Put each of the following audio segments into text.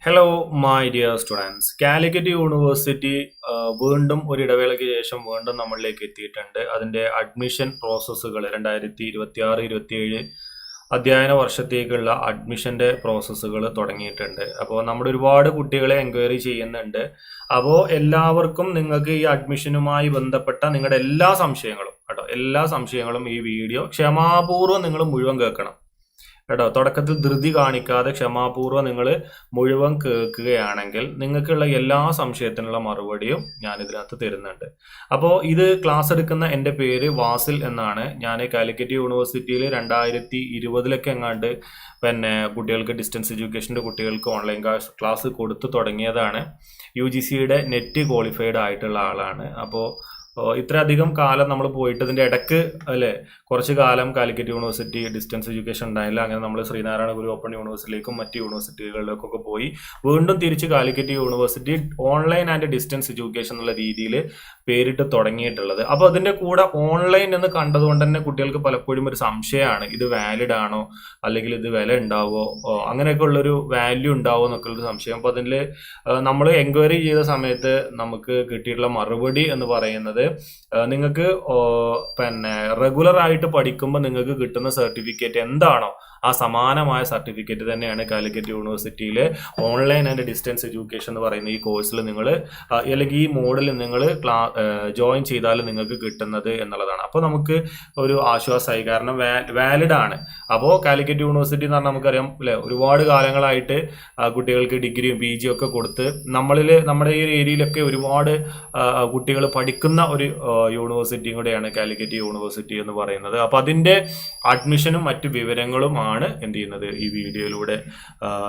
Hello my dear students, Calicut university വീണ്ടും ഒരു ഇടവേളയ്ക്ക് ശേഷം വീണ്ടും നമ്മളിലേക്ക് എത്തിയിട്ടുണ്ട്. അതിൻ്റെ അഡ്മിഷൻ പ്രോസസ്സുകൾ 2026-27 അധ്യയന വർഷത്തേക്കുള്ള അഡ്മിഷൻ്റെ പ്രോസസ്സുകൾ തുടങ്ങിയിട്ടുണ്ട്. അപ്പോൾ നമ്മുടെ ഒരുപാട് കുട്ടികളെ എൻക്വയറി ചെയ്യുന്നുണ്ട്. അപ്പോൾ എല്ലാവർക്കും നിങ്ങൾക്ക് ഈ അഡ്മിഷനുമായി ബന്ധപ്പെട്ട നിങ്ങളുടെ എല്ലാ സംശയങ്ങളും എല്ലാ സംശയങ്ങളും ഈ വീഡിയോ ക്ഷമാപൂർവ്വം നിങ്ങൾ മുഴുവൻ കേൾക്കണം കേട്ടോ. തുടക്കത്തിൽ ധൃതി കാണിക്കാതെ ക്ഷമാപൂർവ്വം നിങ്ങൾ മുഴുവൻ കേൾക്കുകയാണെങ്കിൽ നിങ്ങൾക്കുള്ള എല്ലാ സംശയത്തിനുള്ള മറുപടിയും ഞാൻ ഇതിനകത്ത് തരുന്നുണ്ട്. അപ്പോൾ ഇത് ക്ലാസ് എടുക്കുന്ന എൻ്റെ പേര് വാസിൽ എന്നാണ്. ഞാൻ കാലിക്കറ്റ് യൂണിവേഴ്സിറ്റിയിൽ 2020 എങ്ങാണ്ട് കുട്ടികൾക്ക് ഡിസ്റ്റൻസ് എഡ്യൂക്കേഷൻ്റെ കുട്ടികൾക്ക് ഓൺലൈൻ ക്ലാസ് കൊടുത്തു തുടങ്ങിയതാണ്. UGCയുടെ നെറ്റ് ക്വാളിഫൈഡ് ആയിട്ടുള്ള ആളാണ്. അപ്പോൾ ഇത്രയധികം കാലം നമ്മൾ പോയിട്ട് ഇതിൻ്റെ ഇടയ്ക്ക് കുറച്ച് കാലം കാലിക്കറ്റ് യൂണിവേഴ്സിറ്റി ഡിസ്റ്റൻസ് എഡ്യൂക്കേഷൻ ഉണ്ടായില്ല. അങ്ങനെ നമ്മൾ ശ്രീനാരായണ ഗുരു ഓപ്പൺ യൂണിവേഴ്സിറ്റിയിലേക്കും മറ്റ് യൂണിവേഴ്സിറ്റികളിലേക്കൊക്കെ പോയി വീണ്ടും തിരിച്ച് Calicut university online and distance education എന്നുള്ള രീതിയിൽ പേരിട്ട് തുടങ്ങിയിട്ടുള്ളത്. അപ്പോൾ അതിൻ്റെ കൂടെ ഓൺലൈൻ എന്ന് കണ്ടതുകൊണ്ട് തന്നെ കുട്ടികൾക്ക് പലപ്പോഴും ഒരു സംശയമാണ്, ഇത് വാലിഡ് ആണോ, അല്ലെങ്കിൽ ഇത് വില ഉണ്ടാവോ, അങ്ങനെയൊക്കെ ഉള്ളൊരു വാല്യൂ ഉണ്ടാവോ എന്നൊക്കെ ഉള്ളൊരു സംശയം. അപ്പോൾ അതിൽ നമ്മൾ എൻക്വയറി ചെയ്ത സമയത്ത് നമുക്ക് കിട്ടിയിട്ടുള്ള മറുപടി എന്ന് പറയുന്നത്, നിങ്ങൾക്ക് റെഗുലർ ആയിട്ട് പഠിക്കുമ്പോൾ നിങ്ങൾക്ക് കിട്ടുന്ന സർട്ടിഫിക്കറ്റ് എന്താണോ ആ സമാനമായ സർട്ടിഫിക്കറ്റ് തന്നെയാണ് കാലിക്കറ്റ് യൂണിവേഴ്സിറ്റിയിലെ ഓൺലൈൻ ആൻഡ് ഡിസ്റ്റൻസ് എഡ്യൂക്കേഷൻ എന്ന് പറയുന്ന ഈ കോഴ്സിൽ നിങ്ങൾ അല്ലെങ്കിൽ ഈ മോഡിൽ നിങ്ങൾ ജോയിൻ ചെയ്താൽ നിങ്ങൾക്ക് കിട്ടുന്നത് എന്നുള്ളതാണ്. അപ്പോൾ നമുക്ക് ഒരു ആശ്വാസമായി, കാരണം വാലിഡ് ആണ്. അപ്പോൾ കാലിക്കറ്റ് യൂണിവേഴ്സിറ്റി എന്ന് പറഞ്ഞാൽ നമുക്കറിയാം ഒരുപാട് കാലങ്ങളായിട്ട് കുട്ടികൾക്ക് ഡിഗ്രിയും PG ഒക്കെ കൊടുത്ത് നമ്മുടെ ഈ ഏരിയയിലൊക്കെ ഒരുപാട് കുട്ടികൾ പഠിക്കുന്ന ഒരു യൂണിവേഴ്സിറ്റിയും കൂടെയാണ് കാലിക്കറ്റ് യൂണിവേഴ്സിറ്റി എന്ന് പറയുന്നത്. അപ്പോൾ അതിൻ്റെ അഡ്മിഷനും മറ്റു വിവരങ്ങളും ആണ് എന്ത് ചെയ്യുന്നത് ഈ വീഡിയോയിലൂടെ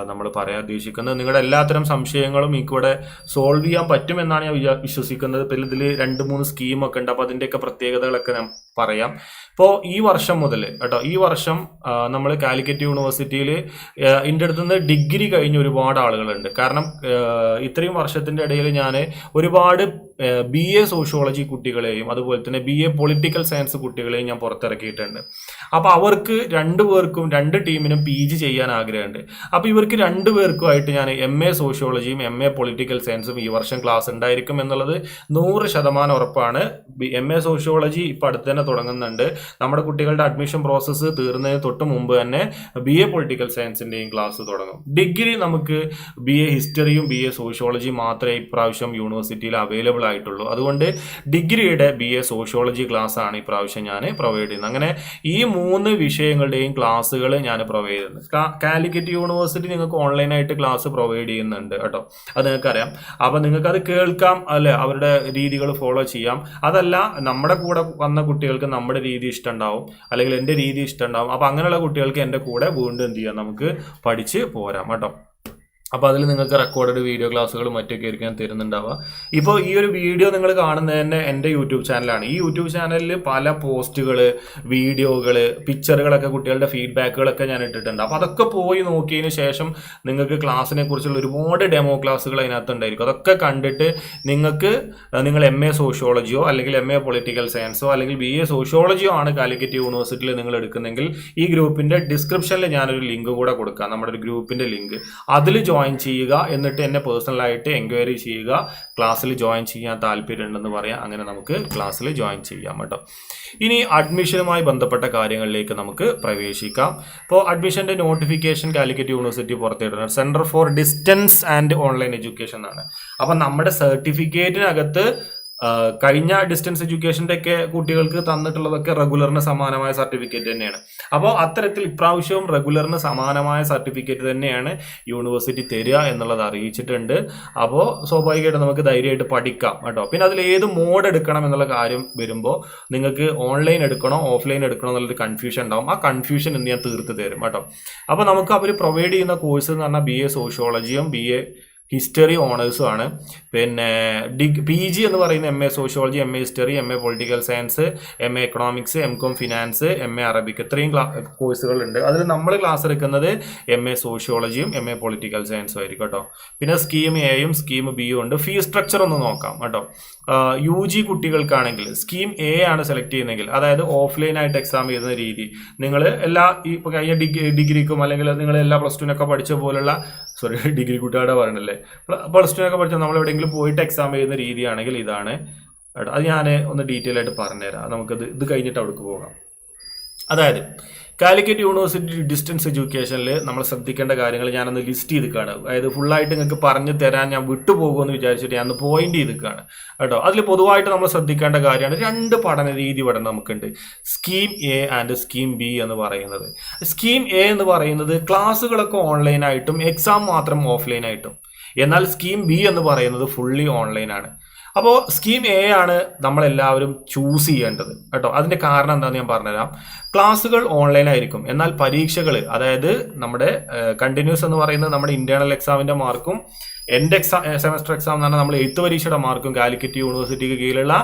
നമ്മൾ പറയാൻ ഉദ്ദേശിക്കുന്നത്. നിങ്ങളുടെ എല്ലാത്തരം സംശയങ്ങളും എനിക്കിവിടെ സോൾവ് ചെയ്യാൻ പറ്റുമെന്നാണ് ഞാൻ വിശ്വസിക്കുന്നത്. പിന്നെ ഇതിൽ 2-3 സ്കീമൊക്കെ ഉണ്ട്. അപ്പോൾ അതിൻ്റെയൊക്കെ പ്രത്യേകതകളൊക്കെ ഞാൻ പറയാം. ഇപ്പോൾ ഈ വർഷം മുതൽ ഈ വർഷം നമ്മൾ കാലിക്കറ്റ് യൂണിവേഴ്സിറ്റിയിൽ എൻ്റെ അടുത്തുനിന്ന് ഡിഗ്രി കഴിഞ്ഞ ഒരുപാട് ആളുകളുണ്ട്. കാരണം ഇത്രയും വർഷത്തിൻ്റെ ഇടയിൽ ഞാൻ ഒരുപാട് BA സോഷ്യോളജി കുട്ടികളെയും അതുപോലെ തന്നെ BA പൊളിറ്റിക്കൽ സയൻസ് കുട്ടികളെയും ഞാൻ പുറത്തിറക്കിയിട്ടുണ്ട്. അപ്പോൾ അവർക്ക് 2 പേർക്കും 2 ടീമിനും PG ചെയ്യാൻ ആഗ്രഹമുണ്ട്. അപ്പോൾ ഇവർക്ക് 2 പേർക്കുമായിട്ട് ഞാൻ MA സോഷ്യോളജിയും MA പൊളിറ്റിക്കൽ സയൻസും ഈ വർഷം ക്ലാസ് ഉണ്ടായിരിക്കും എന്നുള്ളത് 100% ഉറപ്പാണ്. MA സോഷ്യോളജി ഇപ്പം അടുത്ത് തന്നെ തുടങ്ങുന്നുണ്ട്. നമ്മുടെ കുട്ടികളുടെ അഡ്മിഷൻ പ്രോസസ്സ് തീർന്നതിന് തൊട്ട് മുമ്പ് തന്നെ BA പൊളിറ്റിക്കൽ സയൻസിൻ്റെയും ക്ലാസ് തുടങ്ങും. ഡിഗ്രി നമുക്ക് BA ഹിസ്റ്ററിയും BA സോഷ്യോളജിയും മാത്രമേ ഇപ്രാവശ്യം യൂണിവേഴ്സിറ്റിയിൽ അവൈലബിൾ ആയിട്ടുള്ളൂ. അതുകൊണ്ട് ഡിഗ്രിയുടെ BA സോഷ്യോളജി ക്ലാസ് ആണ് ഇപ്രാവശ്യം ഞാൻ പ്രൊവൈഡ് ചെയ്യുന്നത്. അങ്ങനെ ഈ 3 വിഷയങ്ങളുടെയും ക്ലാസ്സുകൾ ഞാൻ പ്രൊവൈഡ് ചെയ്യുന്നത്. കാലിക്കറ്റ് യൂണിവേഴ്സിറ്റി നിങ്ങൾക്ക് ഓൺലൈനായിട്ട് ക്ലാസ് പ്രൊവൈഡ് ചെയ്യുന്നുണ്ട് കേട്ടോ, അത് നിങ്ങൾക്കറിയാം. അപ്പോൾ നിങ്ങൾക്കത് കേൾക്കാം, അവരുടെ രീതികൾ ഫോളോ ചെയ്യാം. അതല്ല, നമ്മുടെ കൂടെ വന്ന കുട്ടികൾക്ക് നമ്മുടെ രീതി ഇഷ്ടമുണ്ടാവും, അല്ലെങ്കിൽ എൻ്റെ രീതി ഇഷ്ടമുണ്ടാവും. അപ്പോൾ അങ്ങനെയുള്ള കുട്ടികൾക്ക് എൻ്റെ കൂടെ വീണ്ടും എന്ത് ചെയ്യാം, നമുക്ക് പഠിച്ച് പോരാം കേട്ടോ. അപ്പോൾ അതിൽ നിങ്ങൾക്ക് റെക്കോർഡഡ് വീഡിയോ ക്ലാസ്സുകളും മറ്റൊക്കെ ആയിരിക്കും ഞാൻ തരുന്നുണ്ടാവുക. ഇപ്പോൾ ഈ ഒരു വീഡിയോ നിങ്ങൾ കാണുന്നത് തന്നെ എൻ്റെ യൂട്യൂബ് ചാനലാണ്. ഈ യൂട്യൂബ് ചാനലിൽ പല പോസ്റ്റുകൾ, വീഡിയോകൾ, പിക്ചറുകളൊക്കെ, കുട്ടികളുടെ ഫീഡ്ബാക്കുകളൊക്കെ ഞാൻ ഇട്ടിട്ടുണ്ട്. അപ്പോൾ അതൊക്കെ പോയി നോക്കിയതിന് ശേഷം നിങ്ങൾക്ക് ക്ലാസ്സിനെ കുറിച്ചുള്ള ഒരുപാട് ഡെമോ ക്ലാസ്സുകൾ അതിനകത്ത് ഉണ്ടായിരിക്കും. അതൊക്കെ കണ്ടിട്ട് നിങ്ങൾ MA സോഷ്യോളജിയോ അല്ലെങ്കിൽ MA പൊളിറ്റിക്കൽ സയൻസോ അല്ലെങ്കിൽ BA സോഷ്യോളജിയോ ആണ് കാലിക്കറ്റ് യൂണിവേഴ്സിറ്റിയിൽ നിങ്ങൾ എടുക്കുന്നെങ്കിൽ ഈ ഗ്രൂപ്പിൻ്റെ ഡിസ്ക്രിപ്ഷനിൽ ഞാനൊരു ലിങ്ക് കൂടെ കൊടുക്കാം, നമ്മുടെ ഒരു ഗ്രൂപ്പിൻ്റെ ലിങ്ക്. അതിൽ ജോയിൻ ചെയ്യുക, എന്നിട്ട് എന്നെ പേഴ്സണലായിട്ട് എൻക്വയറി ചെയ്യുക, ക്ലാസ്സിൽ ജോയിൻ ചെയ്യാൻ താല്പര്യമുണ്ടെന്ന് പറയാം. അങ്ങനെ നമുക്ക് ക്ലാസ്സിൽ ജോയിൻ ചെയ്യാം കേട്ടോ. ഇനി അഡ്മിഷനുമായി ബന്ധപ്പെട്ട കാര്യങ്ങളിലേക്ക് നമുക്ക് പ്രവേശിക്കാം. ഇപ്പോൾ അഡ്മിഷൻ്റെ നോട്ടിഫിക്കേഷൻ കാലിക്കറ്റ് യൂണിവേഴ്സിറ്റി പുറത്തിടുന്നത് centre for distance and online education എന്നാണ്. അപ്പം നമ്മുടെ സർട്ടിഫിക്കറ്റിനകത്ത് കഴിഞ്ഞ ഡിസ്റ്റൻസ് എഡ്യൂക്കേഷൻ്റെ ഒക്കെ കുട്ടികൾക്ക് തന്നിട്ടുള്ളതൊക്കെ റെഗുലറിന് സമാനമായ സർട്ടിഫിക്കറ്റ് തന്നെയാണ്. അപ്പോൾ അത്തരത്തിൽ ഇപ്രാവശ്യവും റെഗുലറിന് സമാനമായ സർട്ടിഫിക്കറ്റ് തന്നെയാണ് യൂണിവേഴ്സിറ്റി തരിക എന്നുള്ളത് അറിയിച്ചിട്ടുണ്ട്. അപ്പോൾ സ്വാഭാവികമായിട്ട് നമുക്ക് ധൈര്യമായിട്ട് പഠിക്കാം കേട്ടോ. പിന്നെ അതിൽ ഏത് മോഡ് എടുക്കണം എന്നുള്ള കാര്യം വരുമ്പോൾ നിങ്ങൾക്ക് ഓൺലൈൻ എടുക്കണോ ഓഫ്ലൈൻ എടുക്കണോ എന്നുള്ളൊരു കൺഫ്യൂഷൻ ഉണ്ടാവും. ആ കൺഫ്യൂഷൻ എന്ന് ഞാൻ തീർത്ത് തരും കേട്ടോ. അപ്പോൾ നമുക്ക് അവർ പ്രൊവൈഡ് ചെയ്യുന്ന കോഴ്സ് എന്ന് പറഞ്ഞാൽ BA സോഷ്യോളജിയും BA ഹിസ്റ്ററി ഓണേഴ്സും ആണ്. പിന്നെ PG എന്ന് പറയുന്ന MA sociology, MA history, MA political science, MA economics, MCOM finance, MA Arabic, ഇത്രയും കോഴ്സുകളുണ്ട്. അതിൽ നമ്മൾ ക്ലാസ് എടുക്കുന്നത് MA സോഷ്യോളജിയും MA പൊളിറ്റിക്കൽ സയൻസും ആയിരിക്കും കേട്ടോ. പിന്നെ സ്കീം Aയും സ്കീം Bയും ഉണ്ട്. ഫീസ് സ്ട്രക്ചർ ഒന്ന് നോക്കാം കേട്ടോ. UG കുട്ടികൾക്കാണെങ്കിൽ സ്കീം A ആണ് സെലക്ട് ചെയ്യുന്നതെങ്കിൽ, അതായത് ഓഫ്ലൈൻ ആയിട്ട് എക്സാം എഴുതുന്ന രീതി, നിങ്ങൾ എല്ലാ ഈ കഴിഞ്ഞ ഡിഗ്രിക്കും അല്ലെങ്കിൽ നിങ്ങൾ എല്ലാ +2 പഠിച്ച പോലുള്ള ഡിഗ്രി കുട്ടികളുടെ പറയണല്ലേ, +2 പഠിച്ച നമ്മൾ എവിടെയെങ്കിലും പോയിട്ട് എക്സാം എഴുതുന്ന രീതിയാണെങ്കിൽ ഇതാണ്. അത് ഞാൻ ഒന്ന് ഡീറ്റെയിൽ ആയിട്ട് പറഞ്ഞുതരാം. നമുക്കത് ഇത് കഴിഞ്ഞിട്ട് അവിടേക്ക് പോകാം. അതായത് കാലിക്കറ്റ് യൂണിവേഴ്സിറ്റി ഡിസ്റ്റൻസ് എഡ്യൂക്കേഷനിൽ നമ്മൾ ശ്രദ്ധിക്കേണ്ട കാര്യങ്ങൾ ഞാനൊന്ന് ലിസ്റ്റ് ചെയ്തിക്കാണ്. അതായത് ഫുള്ളായിട്ട് നിങ്ങൾക്ക് പറഞ്ഞു തരാൻ ഞാൻ വിട്ടുപോകുമെന്ന് വിചാരിച്ചിട്ട് ഞാൻ പോയിന്റ് ചെയ്തിക്കാണ് കേട്ടോ. അതിൽ പൊതുവായിട്ട് നമ്മൾ ശ്രദ്ധിക്കേണ്ട കാര്യമാണ് 2 പഠന രീതി ഇവിടെ നമുക്കുണ്ട്, scheme A and scheme B എന്ന് പറയുന്നത്. സ്കീം A എന്ന് പറയുന്നത് ക്ലാസ്സുകളൊക്കെ ഓൺലൈനായിട്ടും എക്സാം മാത്രം ഓഫ്ലൈനായിട്ടും, എന്നാൽ സ്കീം B എന്ന് പറയുന്നത് ഫുള്ളി ഓൺലൈനാണ്. അപ്പോൾ സ്കീം A ആണ് നമ്മളെല്ലാവരും ചൂസ് ചെയ്യേണ്ടത് കേട്ടോ. അതിന്റെ കാരണം എന്താണെന്ന് ഞാൻ പറഞ്ഞുതരാം. ക്ലാസ്സുകൾ ഓൺലൈൻ ആയിരിക്കും, എന്നാൽ പരീക്ഷകൾ, അതായത് നമ്മുടെ കണ്ടിന്യൂസ് എന്ന് പറയുന്നത് നമ്മുടെ ഇന്റേണൽ എക്സാമിന്റെ മാർക്കും എൻഡ് സെമസ്റ്റർ എക്സാം എന്ന് പറഞ്ഞാൽ നമ്മൾ 8th പരീക്ഷയുടെ മാർക്കും കാലിക്കറ്റ് യൂണിവേഴ്സിറ്റിക്ക് കീഴിലുള്ള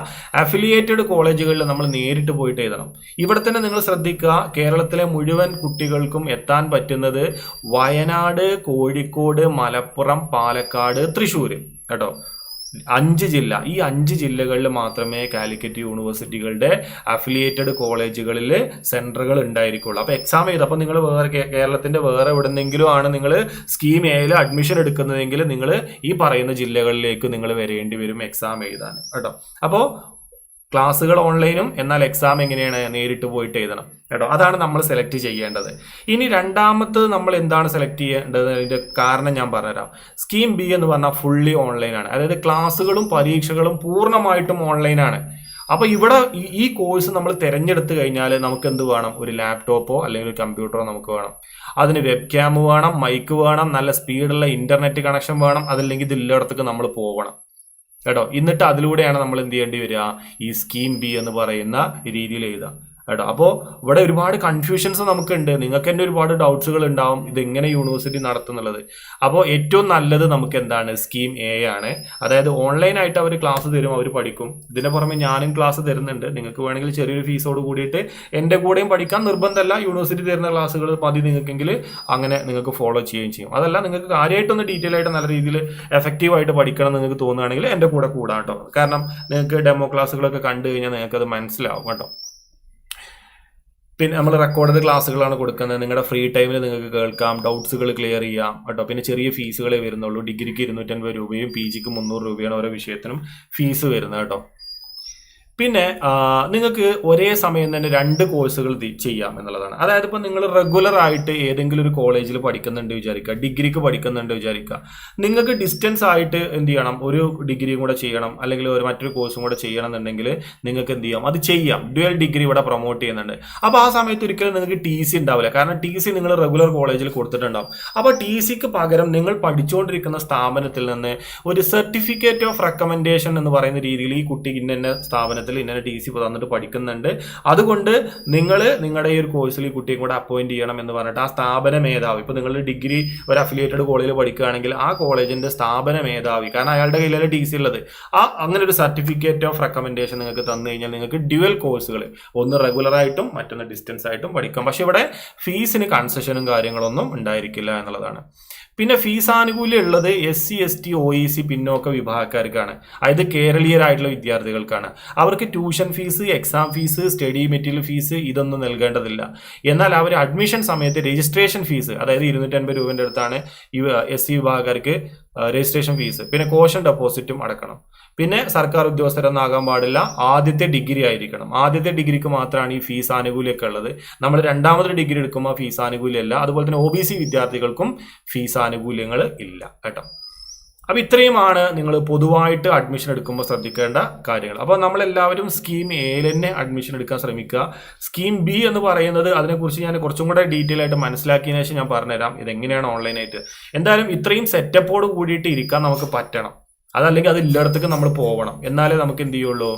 അഫിലിയേറ്റഡ് കോളേജുകളിൽ നമ്മൾ നേരിട്ട് പോയിട്ട് എഴുതണം. ഇവിടെ തന്നെ നിങ്ങൾ ശ്രദ്ധിക്കുക, കേരളത്തിലെ മുഴുവൻ കുട്ടികൾക്കും എത്താൻ പറ്റുന്നത് വയനാട്, കോഴിക്കോട്, മലപ്പുറം, പാലക്കാട്, തൃശ്ശൂർ കേട്ടോ. 5 ജില്ല, ഈ 5 ജില്ലകളിൽ മാത്രമേ കാലിക്കറ്റ് യൂണിവേഴ്സിറ്റികളുടെ അഫിലിയേറ്റഡ് കോളേജുകളിൽ സെന്ററുകൾ ഉണ്ടായിരിക്കുള്ളൂ. അപ്പോൾ എക്സാം ചെയ്ത്, അപ്പോൾ നിങ്ങൾ വേറെ കേരളത്തിന്റെ വേറെ എവിടെന്നെങ്കിലും ആണ് നിങ്ങൾ സ്കീം Aയിൽ അഡ്മിഷൻ എടുക്കുന്നതെങ്കിൽ നിങ്ങൾ ഈ പറയുന്ന ജില്ലകളിലേക്ക് നിങ്ങൾ വരേണ്ടി വരും എക്സാം എഴുതാൻ കേട്ടോ. അപ്പോൾ ക്ലാസ്സുകൾ ഓൺലൈനും, എന്നാൽ എക്സാം എങ്ങനെയാണ്, നേരിട്ട് പോയിട്ട് എഴുതണം കേട്ടോ. അതാണ് നമ്മൾ സെലക്ട് ചെയ്യേണ്ടത്. ഇനി രണ്ടാമത് നമ്മൾ എന്താണ് സെലക്ട് ചെയ്യേണ്ടത്, അതിന്റെ കാരണം ഞാൻ പറഞ്ഞുതരാം. സ്കീം B എന്ന് പറഞ്ഞാൽ ഫുള്ളി ഓൺലൈനാണ്, അതായത് ക്ലാസ്സുകളും പരീക്ഷകളും പൂർണ്ണമായിട്ടും ഓൺലൈനാണ്. അപ്പൊ ഇവിടെ ഈ കോഴ്സ് നമ്മൾ തിരഞ്ഞെടുത്ത് കഴിഞ്ഞാൽ നമുക്ക് എന്ത് വേണം, ഒരു ലാപ്ടോപ്പോ അല്ലെങ്കിൽ ഒരു കമ്പ്യൂട്ടറോ നമുക്ക് വേണം. അതിന് വെബ് ക്യാം വേണം, മൈക്ക് വേണം, നല്ല സ്പീഡുള്ള ഇന്റർനെറ്റ് കണക്ഷൻ വേണം, അതല്ലെങ്കിൽ ഇതില്ലായിടത്തേക്ക് നമ്മൾ പോകണം കേട്ടോ. എന്നിട്ട് അതിലൂടെയാണ് നമ്മൾ എന്ത് ചെയ്യേണ്ടി വരിക, ഈ സ്കീം B എന്ന് പറയുന്ന രീതിയിൽ എഴുതാം കേട്ടോ. അപ്പോൾ ഇവിടെ ഒരുപാട് കൺഫ്യൂഷൻസ് നമുക്കുണ്ട്, നിങ്ങൾക്ക് തന്നെ ഒരുപാട് ഡൗട്ട്സുകൾ ഉണ്ടാവും ഇതെങ്ങനെ യൂണിവേഴ്സിറ്റി നടത്തുന്നുള്ളത്. അപ്പോൾ ഏറ്റവും നല്ലത് നമുക്ക് എന്താണ്, സ്കീം A ആണ്. അതായത് ഓൺലൈനായിട്ട് അവർ ക്ലാസ് തരും, അവർ പഠിക്കും. ഇതിന് പുറമെ ഞാനും ക്ലാസ് തരുന്നുണ്ട്. നിങ്ങൾക്ക് വേണമെങ്കിൽ ചെറിയൊരു ഫീസോട് കൂടിയിട്ട് എൻ്റെ കൂടെയും പഠിക്കാൻ നിർബന്ധമല്ല, യൂണിവേഴ്സിറ്റി തരുന്ന ക്ലാസ്സുകൾ മതി നിങ്ങൾക്കെങ്കിൽ അങ്ങനെ നിങ്ങൾക്ക് ഫോളോ ചെയ്യുകയും ചെയ്യും. അതല്ല നിങ്ങൾക്ക് കാര്യമായിട്ടൊന്ന് ഡീറ്റെയിൽ ആയിട്ട് നല്ല രീതിയിൽ എഫക്റ്റീവായിട്ട് പഠിക്കണം നിങ്ങൾക്ക് തോന്നുകയാണെങ്കിൽ എൻ്റെ കൂടെ കൂടാം കേട്ടോ. കാരണം നിങ്ങൾക്ക് ഡെമോ ക്ലാസ്സുകളൊക്കെ കണ്ടു കഴിഞ്ഞാൽ നിങ്ങൾക്കത് മനസ്സിലാവും കേട്ടോ. പിന്നെ നമ്മൾ റെക്കോർഡ് ക്ലാസ്സുകളാണ് കൊടുക്കുന്നത്, നിങ്ങളുടെ ഫ്രീ ടൈമിൽ നിങ്ങൾക്ക് കേൾക്കാം, ഡൗട്ട്സുകൾ ക്ലിയർ ചെയ്യാം കേട്ടോ. പിന്നെ ചെറിയ ഫീസുകളെ വരുന്നുള്ളൂ, ഡിഗ്രിക്ക് 250 രൂപയും PGക്ക് 300 രൂപയാണ് ഓരോ വിഷയത്തിനും ഫീസ് വരുന്നത് കേട്ടോ. പിന്നെ നിങ്ങൾക്ക് ഒരേ സമയം തന്നെ 2 കോഴ്സുകൾ ചെയ്യാം എന്നുള്ളതാണ്. അതായത് ഇപ്പോൾ നിങ്ങൾ റെഗുലർ ആയിട്ട് ഏതെങ്കിലും ഒരു കോളേജിൽ പഠിക്കുന്നുണ്ട് വിചാരിക്കുക, ഡിഗ്രിക്ക് പഠിക്കുന്നുണ്ട് വിചാരിക്കുക, നിങ്ങൾക്ക് ഡിസ്റ്റൻസ് ആയിട്ട് എന്ത് ചെയ്യണം, ഒരു ഡിഗ്രിയും കൂടെ ചെയ്യണം അല്ലെങ്കിൽ മറ്റൊരു കോഴ്സും കൂടെ ചെയ്യണം എന്നുണ്ടെങ്കിൽ നിങ്ങൾക്ക് എന്ത് ചെയ്യാം, അത് ചെയ്യാം. ഡ്യുവൽ ഡിഗ്രി ഇവിടെ പ്രൊമോട്ട് ചെയ്യുന്നുണ്ട്. അപ്പോൾ ആ സമയത്ത് ഒരിക്കലും നിങ്ങൾക്ക് TC ഉണ്ടാവില്ല, കാരണം TC നിങ്ങൾ റെഗുലർ കോളേജിൽ കൊടുത്തിട്ടുണ്ടാവും. അപ്പോൾ TCക്ക് പകരം നിങ്ങൾ പഠിച്ചുകൊണ്ടിരിക്കുന്ന സ്ഥാപനത്തിൽ നിന്ന് ഒരു സർട്ടിഫിക്കറ്റ് ഓഫ് റെക്കമെൻഡേഷൻ എന്ന് പറയുന്ന രീതിയിൽ ഈ കുട്ടി ഇന്ന സ്ഥാപനത്തിൽ ഇന്ന TC തന്നിട്ട് പഠിക്കുന്നുണ്ട്, അതുകൊണ്ട് നിങ്ങൾ നിങ്ങളുടെ ഈ ഒരു കോഴ്സിൽ ഈ കുട്ടിയെ കൂടെ അപ്പോയിന്റ് ചെയ്യണം എന്ന് പറഞ്ഞിട്ട് ആ സ്ഥാപന മേധാവി, ഇപ്പൊ നിങ്ങൾ ഡിഗ്രി ഒരു അഫിലിയേറ്റഡ് കോളേജിൽ പഠിക്കുകയാണെങ്കിൽ ആ കോളേജിന്റെ സ്ഥാപന മേധാവി, കാരണം അയാളുടെ കയ്യിലല്ലേ TC ഉള്ളത്, അങ്ങനെ ഒരു സർട്ടിഫിക്കറ്റ് ഓഫ് റെക്കമെൻഡേഷൻ നിങ്ങൾക്ക് തന്നു കഴിഞ്ഞാൽ നിങ്ങൾക്ക് ഡ്യുവൽ കോഴ്സുകൾ, ഒന്ന് റെഗുലർ ആയിട്ടും മറ്റൊന്ന് ഡിസ്റ്റൻസ് ആയിട്ടും പഠിക്കാം. പക്ഷെ ഇവിടെ ഫീസിന് കൺസെഷനും കാര്യങ്ങളൊന്നും ഉണ്ടായിരിക്കില്ല എന്നുള്ളതാണ്. പിന്നെ ഫീസ് ആനുകൂല്യം ഉള്ളത് SC ST OEC പിന്നോക്ക വിഭാഗക്കാർക്കാണ്, അതായത് കേരളീയരായിട്ടുള്ള വിദ്യാർത്ഥികൾക്കാണ്. അവർക്ക് tuition fees, exam fees, study material fees ഇതൊന്നും നൽകേണ്ടതില്ല. എന്നാൽ അവർ അഡ്മിഷൻ സമയത്ത് രജിസ്ട്രേഷൻ ഫീസ്, അതായത് 250 രൂപയുടെ അടുത്താണ് ഈ SC വിഭാഗക്കാർക്ക് രജിസ്ട്രേഷൻ ഫീസ്. പിന്നെ കോഷൻ ഡെപ്പോസിറ്റും അടക്കണം. പിന്നെ സർക്കാർ ഉദ്യോഗസ്ഥരൊന്നാകാൻ പാടില്ല, ആദ്യത്തെ ഡിഗ്രി ആയിരിക്കണം. ആദ്യത്തെ ഡിഗ്രിക്ക് മാത്രമാണ് ഈ ഫീസ് ആനുകൂല്യമൊക്കെ ഉള്ളത്. നമ്മൾ രണ്ടാമതൊരു ഡിഗ്രി എടുക്കുമ്പോൾ ഫീസ് ആനുകൂല്യമല്ല. അതുപോലെ തന്നെ OBC വിദ്യാർത്ഥികൾക്കും ഫീസ് ആനുകൂല്യങ്ങൾ ഇല്ല കേട്ടോ. അപ്പോൾ ഇത്രയുമാണ് നിങ്ങൾ പൊതുവായിട്ട് അഡ്മിഷൻ എടുക്കുമ്പോൾ ശ്രദ്ധിക്കേണ്ട കാര്യങ്ങൾ. അപ്പോൾ നമ്മളെല്ലാവരും സ്കീം Aയിൽ തന്നെ അഡ്മിഷൻ എടുക്കാൻ ശ്രമിക്കുക. സ്കീം B എന്ന് പറയുന്നത് അതിനെക്കുറിച്ച് ഞാൻ കുറച്ചും കൂടെ ഡീറ്റെയിൽ ആയിട്ട് മനസ്സിലാക്കിയതിനു ശേഷം ഞാൻ പറഞ്ഞുതരാം ഇതെങ്ങനെയാണ് ഓൺലൈനായിട്ട്. എന്തായാലും ഇത്രയും സെറ്റപ്പോട് കൂടിയിട്ട് ഇരിക്കാൻ നമുക്ക് പറ്റണം അതല്ലെങ്കിൽ അത് എല്ലായിടത്തേക്ക് നമ്മൾ പോകണം, എന്നാലേ നമുക്ക് എന്ത് ചെയ്യുള്ളൂ,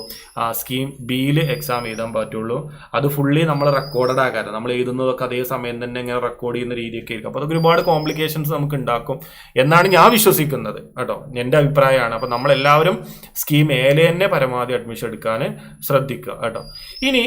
സ്കീം ബിയിൽ എക്സാം എഴുതാൻ പറ്റുള്ളൂ. അത് ഫുള്ളി നമ്മൾ റെക്കോർഡഡ് ആകാതെ നമ്മൾ എഴുതുന്നതൊക്കെ അതേ സമയം തന്നെ ഇങ്ങനെ റെക്കോർഡ് ചെയ്യുന്ന രീതിയൊക്കെ ആയിരിക്കും. അപ്പോൾ അതൊക്കെ ഒരുപാട് കോംപ്ലിക്കേഷൻസ് നമുക്ക് ഉണ്ടാക്കും എന്നാണ് ഞാൻ വിശ്വസിക്കുന്നത് കേട്ടോ, എൻ്റെ അഭിപ്രായമാണ്. അപ്പോൾ നമ്മളെല്ലാവരും സ്കീം എയിലെ തന്നെ പരമാവധി അഡ്മിഷൻ എടുക്കാൻ ശ്രദ്ധിക്കുക കേട്ടോ. ഇനി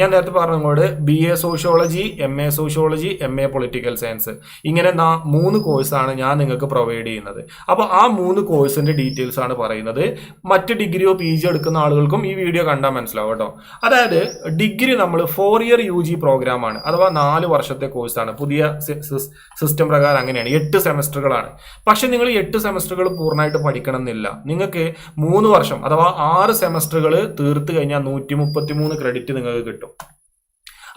ഞാൻ നേരത്തെ പറഞ്ഞതുകൊണ്ട് BA sociology, MA sociology, MA political science, ഇങ്ങനെ 3 കോഴ്സാണ് ഞാൻ നിങ്ങൾക്ക് പ്രൊവൈഡ് ചെയ്യുന്നത്. അപ്പോൾ ആ 3 കോഴ്സിന്റെ ഡീറ്റെയിൽസ് ആണ് പറയുന്നത്. മറ്റ് ഡിഗ്രിയോ PG എടുക്കുന്ന ആളുകൾക്കും ഈ വീഡിയോ കണ്ടാൽ മനസ്സിലാവും കേട്ടോ. അതായത് ഡിഗ്രി നമ്മൾ 4 ഇയർ UG പ്രോഗ്രാം ആണ്, അഥവാ 4 വർഷത്തെ കോഴ്സാണ്. പുതിയ സിസ്റ്റം പ്രകാരം അങ്ങനെയാണ്, 8 സെമസ്റ്ററുകളാണ്. പക്ഷെ നിങ്ങൾ 8 സെമസ്റ്ററുകൾ പൂർണ്ണമായിട്ട് പഠിക്കണം എന്നില്ല. നിങ്ങൾക്ക് 3 വർഷം അഥവാ 6 സെമസ്റ്ററുകൾ തീർത്ത് കഴിഞ്ഞാൽ 133 ക്രെഡിറ്റ് നിങ്ങൾക്ക് കിട്ടും.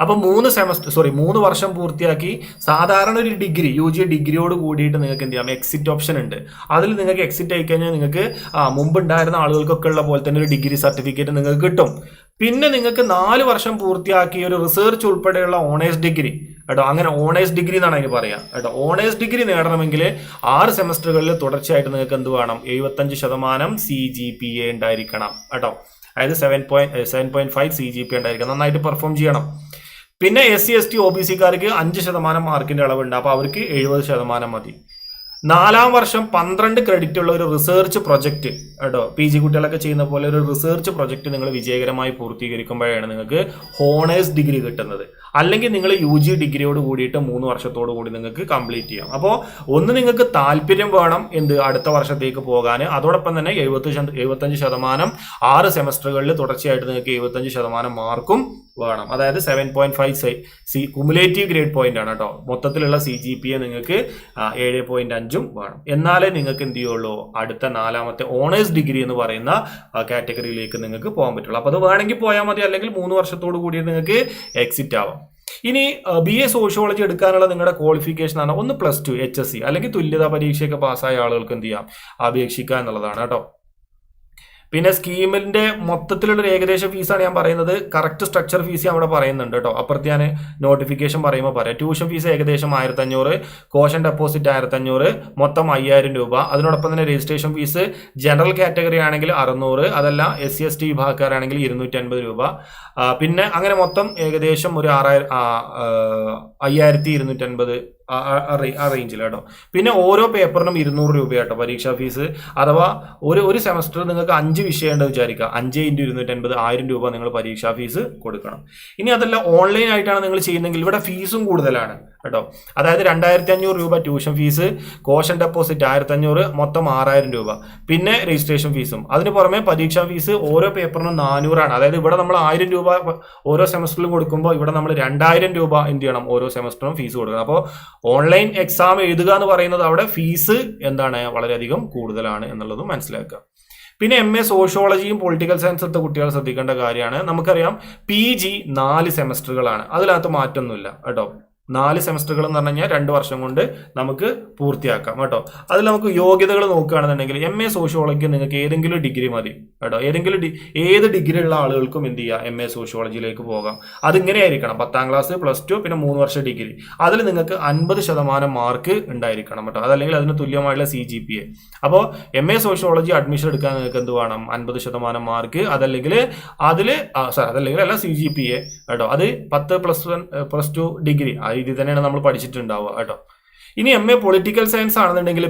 അപ്പൊ 3 വർഷം പൂർത്തിയാക്കി സാധാരണ ഒരു ഡിഗ്രി UG ഡിഗ്രിയോട് കൂടിയിട്ട് നിങ്ങൾക്ക് എന്ത് ചെയ്യാം, എക്സിറ്റ് ഓപ്ഷൻ ഉണ്ട്. അതിൽ നിങ്ങൾക്ക് എക്സിറ്റ് ആയി കഴിഞ്ഞാൽ നിങ്ങൾക്ക് മുമ്പ് ഉണ്ടായിരുന്ന ആളുകൾക്കൊക്കെ ഉള്ള പോലെ തന്നെ ഒരു ഡിഗ്രി സർട്ടിഫിക്കറ്റ് നിങ്ങൾക്ക് കിട്ടും. പിന്നെ നിങ്ങൾക്ക് 4 വർഷം പൂർത്തിയാക്കി ഒരു റിസർച്ച് ഉൾപ്പെടെയുള്ള ഓണേഴ്സ് ഡിഗ്രി കേട്ടോ, അങ്ങനെ ഓണേഴ്സ് ഡിഗ്രി എന്നാണ് അതിന് പറയാം കേട്ടോ. ഓണേഴ്സ് ഡിഗ്രി നേടണമെങ്കിൽ 6 സെമസ്റ്ററുകളിൽ തുടർച്ചയായിട്ട് നിങ്ങൾക്ക് എന്ത് വേണം, 75% CGPA ഉണ്ടായിരിക്കണം കേട്ടോ. അതായത് 7.5 CGPA ഉണ്ടായിരിക്കണം, നന്നായിട്ട് പെർഫോം ചെയ്യണം. പിന്നെ SC ST OBC-കാർക്ക് 5% മാർക്കിന്റെ അളവുണ്ട്, അപ്പോൾ അവർക്ക് 70% മതി. 4-ാം വർഷം 12 ക്രെഡിറ്റ് ഉള്ള ഒരു റിസർച്ച് പ്രൊജക്ട് കേട്ടോ, PG കുട്ടികളൊക്കെ ചെയ്യുന്ന പോലെ ഒരു റിസർച്ച് പ്രൊജക്ട് നിങ്ങൾ വിജയകരമായി പൂർത്തീകരിക്കുമ്പോഴാണ് നിങ്ങൾക്ക് ഹോണേഴ്സ് ഡിഗ്രി കിട്ടുന്നത്. അല്ലെങ്കിൽ നിങ്ങൾ UG ഡിഗ്രിയോട് കൂടിയിട്ട് 3 വർഷത്തോടു കൂടി നിങ്ങൾക്ക് കംപ്ലീറ്റ് ചെയ്യാം. അപ്പോൾ ഒന്ന് നിങ്ങൾക്ക് താല്പര്യം വേണം അടുത്ത വർഷത്തേക്ക് പോകാൻ, അതോടൊപ്പം തന്നെ 75% 6 സെമസ്റ്ററുകളിൽ തുടർച്ചയായിട്ട് നിങ്ങൾക്ക് 75% മാർക്കും വേണം. അതായത് 7.5 കുമുലേറ്റീവ് ഗ്രേഡ് പോയിന്റ് ആണ് കേട്ടോ. മൊത്തത്തിലുള്ള CGPA നിങ്ങൾക്ക് 7.5 വേണം. എന്നാലേ നിങ്ങൾക്ക് എന്ത് ചെയ്യുള്ളൂ, അടുത്ത 4-ാമത്തെ ഓണേഴ്സ് ഡിഗ്രി എന്ന് പറയുന്ന കാറ്റഗറിയിലേക്ക് നിങ്ങൾക്ക് പോകാൻ പറ്റുള്ളൂ. അപ്പോൾ അത് വേണമെങ്കിൽ പോയാൽ മതി, അല്ലെങ്കിൽ 3 വർഷത്തോടു കൂടി നിങ്ങൾക്ക് എക്സിറ്റ് ആവാം. ഇനി BA സോഷ്യോളജി എടുക്കാനുള്ള നിങ്ങളുടെ ക്വാളിഫിക്കേഷൻ ആണ് ഒന്ന് +2 HSC അല്ലെങ്കിൽ തുല്യതാ പരീക്ഷയൊക്കെ പാസ്സായ ആളുകൾക്ക് എന്ത് ചെയ്യാം, അപേക്ഷിക്കുക എന്നുള്ളതാണ് കേട്ടോ. പിന്നെ സ്കീമിന്റെ മൊത്തത്തിലുള്ള ഒരു ഏകദേശ ഫീസാണ് ഞാൻ പറയുന്നത്. കറക്റ്റ് സ്ട്രക്ചർ ഫീസ് അവിടെ പറയുന്നുണ്ട് കേട്ടോ. അപ്പുറത്ത് ഞാൻ നോട്ടിഫിക്കേഷൻ പറയുമ്പോൾ പറയാം. ട്യൂഷൻ ഫീസ് ഏകദേശം 1500, കോഷൻ ഡെപ്പോസിറ്റ് 1500, മൊത്തം 5000 രൂപ. അതിനോടൊപ്പം തന്നെ രജിസ്ട്രേഷൻ ഫീസ് ജനറൽ കാറ്റഗറി ആണെങ്കിൽ 600, അതല്ല SC ST വിഭാഗക്കാരാണെങ്കിൽ 250 രൂപ. പിന്നെ അങ്ങനെ മൊത്തം ഏകദേശം ഒരു 5250 ആ റേഞ്ചിൽ കേട്ടോ. പിന്നെ ഓരോ പേപ്പറിനും 200 രൂപ കേട്ടോ പരീക്ഷാ ഫീസ്. അഥവാ ഒരു സെമസ്റ്റർ നിങ്ങൾക്ക് 5 വിഷയം ഉണ്ട് വിചാരിക്കുക, 5 × 250 1000 രൂപ നിങ്ങൾ പരീക്ഷാ ഫീസ് കൊടുക്കണം. ഇനി അതല്ല ഓൺലൈൻ ആയിട്ടാണ് നിങ്ങൾ ചെയ്യുന്നതെങ്കിൽ ഇവിടെ ഫീസും കൂടുതലാണ് കേട്ടോ. അതായത് 2500 രൂപ ട്യൂഷൻ ഫീസ്, കോഷൻ ഡെപ്പോസിറ്റ് 1500, മൊത്തം 6000 രൂപ. പിന്നെ രജിസ്ട്രേഷൻ ഫീസും. അതിന് പുറമെ പരീക്ഷാ ഫീസ് ഓരോ പേപ്പറിനും 400 ആണ്. അതായത് ഇവിടെ നമ്മൾ 1000 രൂപ ഓരോ സെമസ്റ്ററിലും കൊടുക്കുമ്പോൾ ഇവിടെ നമ്മൾ 2000 രൂപ എന്ത് ചെയ്യണം, ഓരോ സെമസ്റ്ററും ഫീസ് കൊടുക്കണം. അപ്പോൾ ഓൺലൈൻ എക്സാം എഴുതുക എന്ന് പറയുന്നത് അവിടെ ഫീസ് വളരെയധികം കൂടുതലാണ് എന്നുള്ളതും മനസ്സിലാക്കുക. പിന്നെ MA സോഷ്യോളജിയും പൊളിറ്റിക്കൽ സയൻസ് എടുത്ത കുട്ടികൾ ശ്രദ്ധിക്കേണ്ട കാര്യമാണ്. നമുക്കറിയാം PG 4 സെമസ്റ്ററുകളാണ്, അതിനകത്ത് മാറ്റമൊന്നുമില്ല കേട്ടോ. 4 സെമസ്റ്ററുകൾ എന്ന് പറഞ്ഞു കഴിഞ്ഞാൽ 2 വർഷം കൊണ്ട് നമുക്ക് പൂർത്തിയാക്കാം കേട്ടോ. അതിൽ നമുക്ക് യോഗ്യതകൾ നോക്കുകയാണെന്നുണ്ടെങ്കിൽ MA സോഷ്യോളജിക്ക് നിങ്ങൾക്ക് ഏതെങ്കിലും ഡിഗ്രി മതി കേട്ടോ. ഏത് ഡിഗ്രി ഉള്ള ആളുകൾക്കും എന്ത് ചെയ്യുക, MA സോഷ്യോളജിയിലേക്ക് പോകാം. അതിങ്ങനെ ആയിരിക്കണം, 10ാം ക്ലാസ് +2 പിന്നെ 3 വർഷ ഡിഗ്രി. അതിൽ നിങ്ങൾക്ക് 50% മാർക്ക് ഉണ്ടായിരിക്കണം കേട്ടോ. അതല്ലെങ്കിൽ അതിന് തുല്യമായുള്ള CGPA. അപ്പോൾ MA സോഷ്യോളജി അഡ്മിഷൻ എടുക്കാൻ നിങ്ങൾക്ക് എന്ത് വേണം, 50% മാർക്ക്, അതല്ലെങ്കിൽ അല്ല CGPA കേട്ടോ. അത് 10 +2 ഡിഗ്രി ഇത് തന്നെയാണ് നമ്മൾ പഠിച്ചിട്ടുണ്ടാവുക കേട്ടോ. ഇനി MA പൊളിറ്റിക്കൽ സയൻസ് ആണെന്നുണ്ടെങ്കിൽ